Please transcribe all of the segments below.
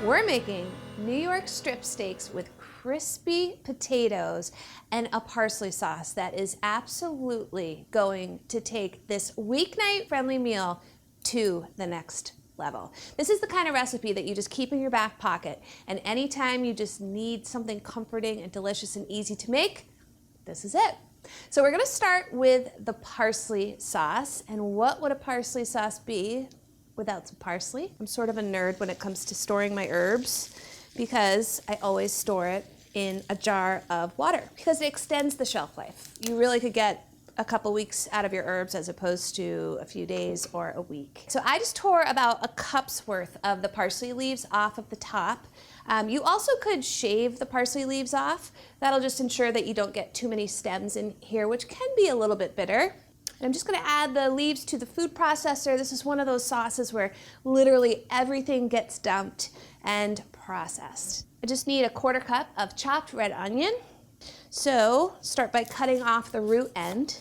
We're making New York strip steaks with crispy potatoes and a parsley sauce that is absolutely going to take this weeknight friendly meal to the next level. This is the kind of recipe that you just keep in your back pocket, and anytime you just need something comforting and delicious and easy to make, this is it. So we're gonna start with the parsley sauce. And what would a parsley sauce be without some parsley? I'm sort of a nerd when it comes to storing my herbs because I always store it in a jar of water because it extends the shelf life. You really could get a couple weeks out of your herbs as opposed to a few days or a week. So I just tore about a cup's worth of the parsley leaves off of the top. You also could shave the parsley leaves off. That'll just ensure that you don't get too many stems in here, which can be a little bit bitter. And I'm just gonna add the leaves to the food processor. This is one of those sauces where literally everything gets dumped and processed. I just need a 1/4 cup of chopped red onion. So start by cutting off the root end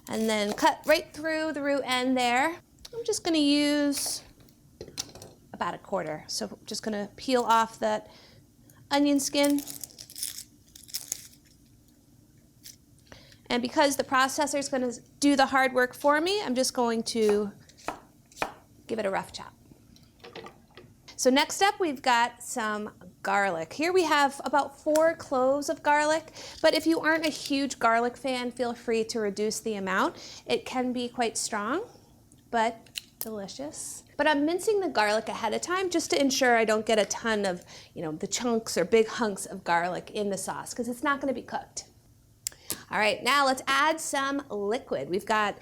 and then cut right through the root end there. I'm just gonna use about 1/4. So I'm just gonna peel off that onion skin. And because the processor is gonna do the hard work for me, I'm just going to give it a rough chop. So next up, we've got some garlic. Here we have about 4 cloves of garlic, but if you aren't a huge garlic fan, feel free to reduce the amount. It can be quite strong, but delicious. But I'm mincing the garlic ahead of time just to ensure I don't get a ton of, the chunks or big hunks of garlic in the sauce because it's not gonna be cooked. All right, now let's add some liquid. We've got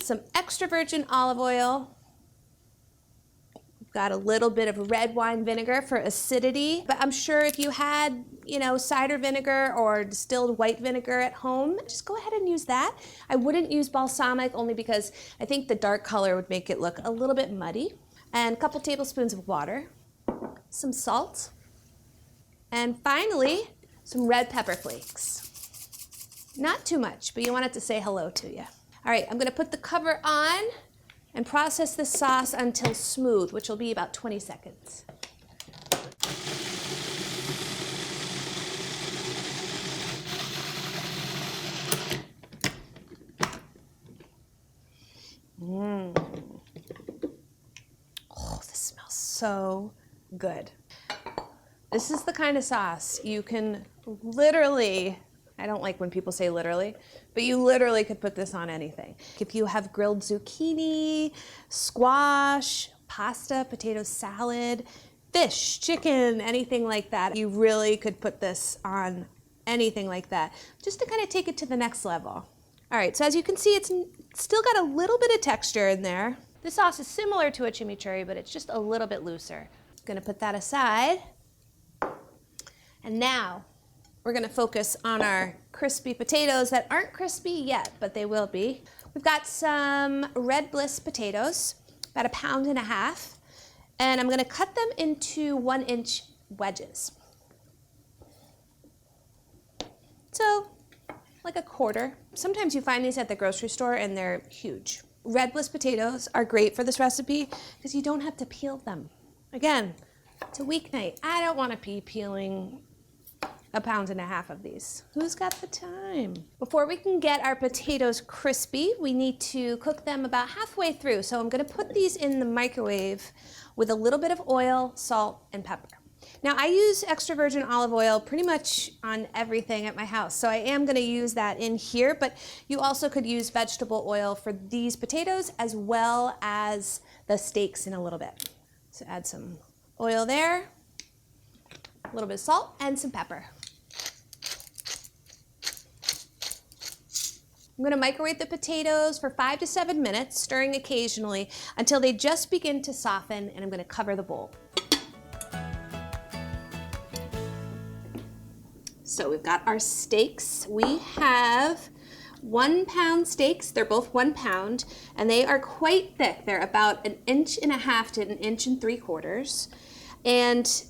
some extra virgin olive oil. We've got a little bit of red wine vinegar for acidity, but I'm sure if you had, cider vinegar or distilled white vinegar at home, just go ahead and use that. I wouldn't use balsamic only because I think the dark color would make it look a little bit muddy. And a couple tablespoons of water, some salt, and finally, some red pepper flakes. Not too much, but you want it to say hello to you. All right, I'm gonna put the cover on and process this sauce until smooth, which will be about 20 seconds. Oh, this smells so good. This is the kind of sauce you can literally, I don't like when people say literally, but you literally could put this on anything. If you have grilled zucchini, squash, pasta, potato salad, fish, chicken, anything like that, you really could put this on anything like that, just to kind of take it to the next level. All right, so as you can see, it's still got a little bit of texture in there. This sauce is similar to a chimichurri, but it's just a little bit looser. I'm gonna put that aside. And now, we're gonna focus on our crispy potatoes that aren't crispy yet, but they will be. We've got some red bliss potatoes, about 1.5 pounds, and I'm gonna cut them into 1-inch wedges. So, like 1/4. Sometimes you find these at the grocery store and they're huge. Red bliss potatoes are great for this recipe because you don't have to peel them. Again, it's a weeknight. I don't wanna be peeling 1.5 pounds of these. Who's got the time? Before we can get our potatoes crispy, we need to cook them about halfway through. So I'm gonna put these in the microwave with a little bit of oil, salt, and pepper. Now I use extra virgin olive oil pretty much on everything at my house. So I am gonna use that in here, but you also could use vegetable oil for these potatoes as well as the steaks in a little bit. So add some oil there, a little bit of salt, and some pepper. I'm gonna microwave the potatoes for 5 to 7 minutes, stirring occasionally until they just begin to soften, and I'm gonna cover the bowl. So we've got our steaks. We have 1-pound steaks. They're both 1 pound, and they are quite thick. They're about 1.5 inches to 1 3/4 inches. And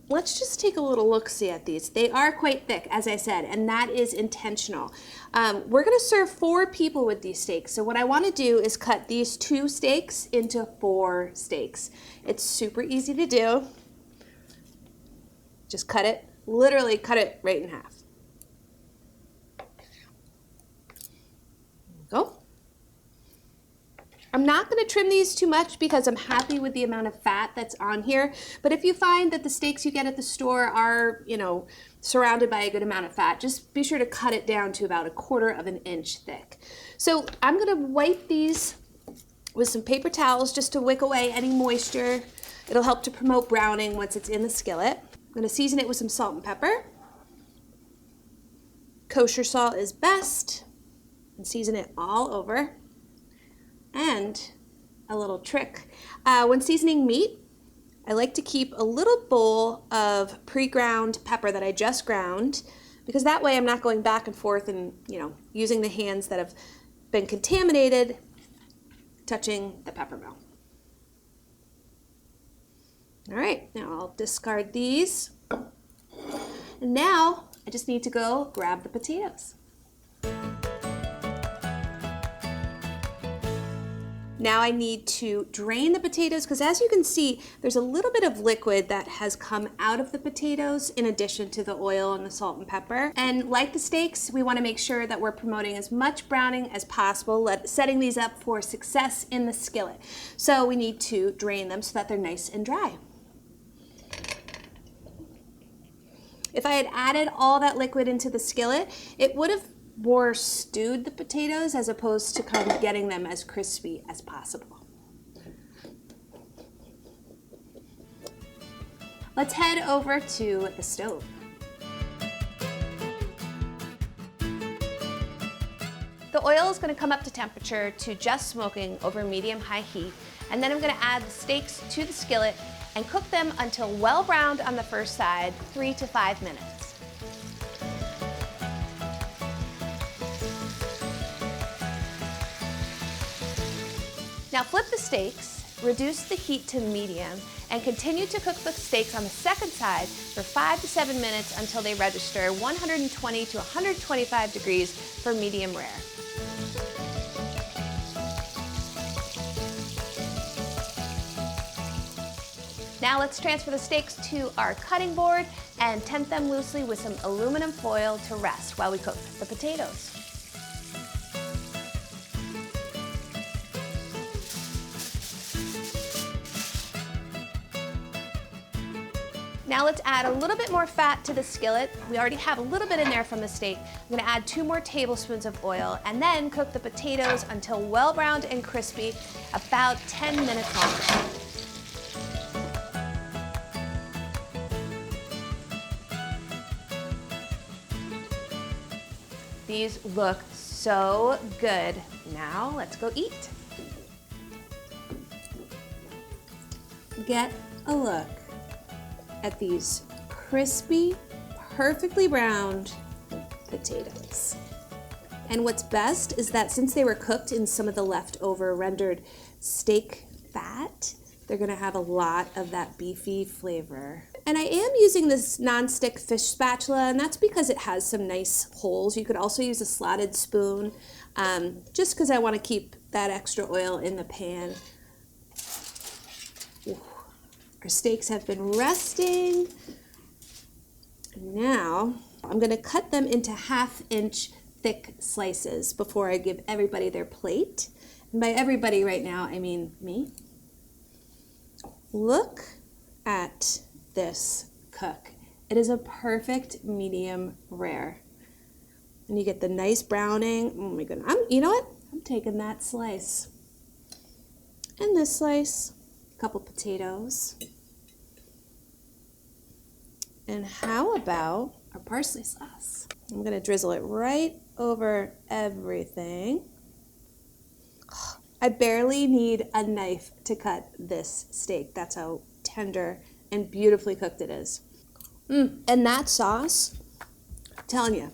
let's just take a little look-see at these. They are quite thick, as I said, and that is intentional. We're gonna serve 4 people with these steaks. So what I wanna do is cut these 2 steaks into 4 steaks. It's super easy to do. Just cut it, literally cut it right in half. Go. I'm not going to trim these too much because I'm happy with the amount of fat that's on here. But if you find that the steaks you get at the store are, you know, surrounded by a good amount of fat, just be sure to cut it down to about 1/4 of an inch thick. So I'm going to wipe these with some paper towels just to wick away any moisture. It'll help to promote browning once it's in the skillet. I'm going to season it with some salt and pepper. Kosher salt is best. And season it all over. And a little trick, when seasoning meat, I like to keep a little bowl of pre-ground pepper that I just ground, because that way I'm not going back and forth and, you know, using the hands that have been contaminated, touching the pepper mill. All right, now I'll discard these. And now I just need to go grab the potatoes. Now I need to drain the potatoes because, as you can see, there's a little bit of liquid that has come out of the potatoes in addition to the oil and the salt and pepper. And like the steaks, we want to make sure that we're promoting as much browning as possible, setting these up for success in the skillet. So we need to drain them so that they're nice and dry. If I had added all that liquid into the skillet, it would have more stewed the potatoes as opposed to kind of getting them as crispy as possible. Let's head over to the stove. The oil is going to come up to temperature to just smoking over medium-high heat, and then I'm going to add the steaks to the skillet and cook them until well browned on the first side, 3 to 5 minutes. Now flip the steaks, reduce the heat to medium, and continue to cook the steaks on the second side for 5 to 7 minutes until they register 120 to 125 degrees for medium rare. Now let's transfer the steaks to our cutting board and tent them loosely with some aluminum foil to rest while we cook the potatoes. Now let's add a little bit more fat to the skillet. We already have a little bit in there from the steak. I'm gonna add 2 more tablespoons of oil and then cook the potatoes until well browned and crispy, about 10 minutes longer. These look so good. Now let's go eat. Get a look at these crispy, perfectly browned potatoes. And what's best is that since they were cooked in some of the leftover rendered steak fat, they're gonna have a lot of that beefy flavor. And I am using this nonstick fish spatula, and that's because it has some nice holes. You could also use a slotted spoon, just because I want to keep that extra oil in the pan. Ooh. Our steaks have been resting. Now I'm going to cut them into 1/2 inch thick slices before I give everybody their plate. And by everybody right now, I mean me. Look at this cook. It is a perfect medium rare. And you get the nice browning. Oh my goodness. You know what? I'm taking that slice. And this slice, a couple potatoes. And how about our parsley sauce? I'm gonna drizzle it right over everything. I barely need a knife to cut this steak. That's how tender and beautifully cooked it is. And that sauce, I'm telling you,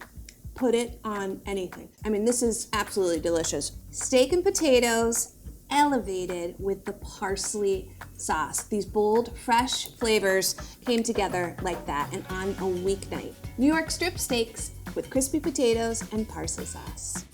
put it on anything. I mean, this is absolutely delicious. Steak and potatoes elevated with the parsley sauce. These bold, fresh flavors came together like that and on a weeknight. New York strip steaks with crispy potatoes and parsley sauce.